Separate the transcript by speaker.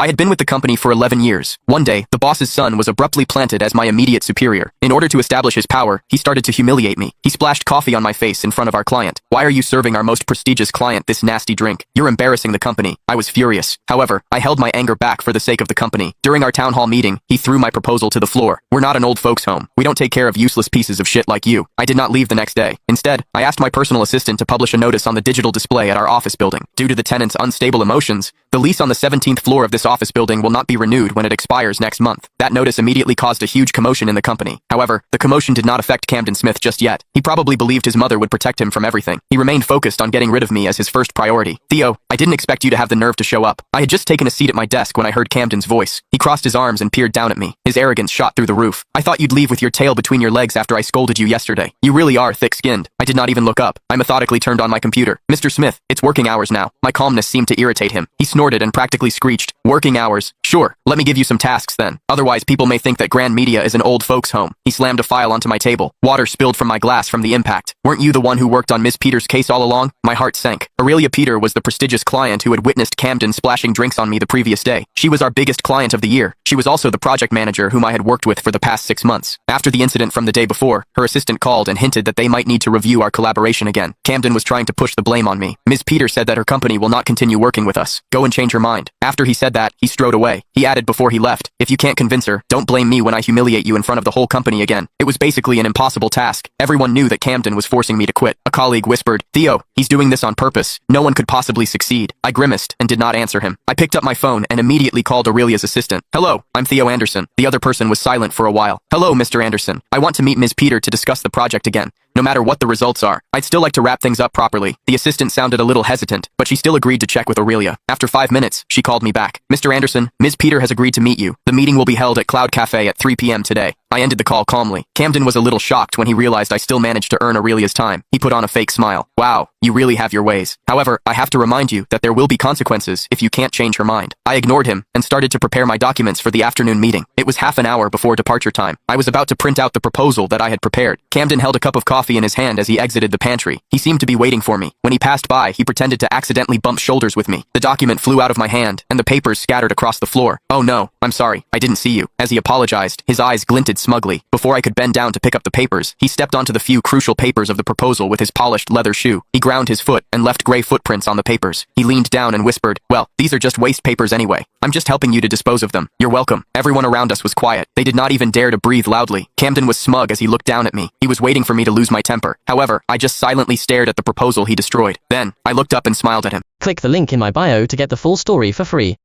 Speaker 1: I had been with the company for 11 years. One day, the boss's son was abruptly planted as my immediate superior. In order to establish his power, he started to humiliate me. He splashed coffee on my face in front of our client. Why are you serving our most prestigious client this nasty drink? You're embarrassing the company. I was furious. However, I held my anger back for the sake of the company. During our town hall meeting, he threw my proposal to the floor. We're not an old folks home. We don't take care of useless pieces of shit like you. I did not leave the next day. Instead, I asked my personal assistant to publish a notice on the digital display at our office building. Due to the tenant's unstable emotions, the lease on the 17th floor of this office building will not be renewed when it expires next month. That notice immediately caused a huge commotion in the company. However, the commotion did not affect Camden Smith just yet. He probably believed his mother would protect him from everything. He remained focused on getting rid of me as his first priority. Theo, I didn't expect you to have the nerve to show up. I had just taken a seat at my desk when I heard Camden's voice. He crossed his arms and peered down at me. His arrogance shot through the roof. I thought you'd leave with your tail between your legs after I scolded you yesterday. You really are thick-skinned. I did not even look up. I methodically turned on my computer. Mr. Smith, it's working hours now. My calmness seemed to irritate him. He snorted and practically screeched. Working hours? Sure, let me give you some tasks then. Otherwise, people may think that Grand Media is an old folks' home. He slammed a file onto my table. Water spilled from my glass from the impact. Weren't you the one who worked on Miss Peters' case all along? My heart sank. Aurelia Peter was the prestigious client who had witnessed Camden splashing drinks on me the previous day. She was our biggest client of the year. She was also the project manager whom I had worked with for the past 6 months. After the incident from the day before, her assistant called and hinted that they might need to review our collaboration again. Camden was trying to push the blame on me. Ms. Peter said that her company will not continue working with us. Go and change her mind. After he said that, he strode away. He added before he left, if you can't convince her, don't blame me when I humiliate you in front of the whole company again. It was basically an impossible task. Everyone knew that Camden was forcing me to quit. A colleague whispered, Theo, he's doing this on purpose. No one could possibly succeed. I grimaced and did not answer him. I picked up my phone and immediately called Aurelia's assistant. Hello, I'm Theo Anderson. The other person was silent for a while. Hello, Mr. Anderson. I want to meet Ms. Peter to discuss the project again. No matter what the results are, I'd still like to wrap things up properly. The assistant sounded a little hesitant, but she still agreed to check with Aurelia. After 5 minutes, she called me back. Mr. Anderson, Ms. Peter has agreed to meet you. The meeting will be held at Cloud Cafe at 3 p.m. today. I ended the call calmly. Camden was a little shocked when he realized I still managed to earn Aurelia's time. He put on a fake smile. Wow, you really have your ways. However, I have to remind you that there will be consequences if you can't change her mind. I ignored him and started to prepare my documents for the afternoon meeting. It was half an hour before departure time. I was about to print out the proposal that I had prepared. Camden held a cup of coffee in his hand as he exited the pantry. He seemed to be waiting for me. When he passed by, he pretended to accidentally bump shoulders with me. The document flew out of my hand, and the papers scattered across the floor. Oh no, I'm sorry, I didn't see you. As he apologized, his eyes glinted smugly. Before I could bend down to pick up the papers, he stepped onto the few crucial papers of the proposal with his polished leather shoe. He ground his foot and left gray footprints on the papers. He leaned down and whispered, well, these are just waste papers anyway. I'm just helping you to dispose of them. You're welcome. Everyone around us was quiet. They did not even dare to breathe loudly. Camden was smug as he looked down at me. He was waiting for me to lose my temper. However, I just silently stared at the proposal he destroyed. Then, I looked up and smiled at him.
Speaker 2: Click the link in my bio to get the full story for free.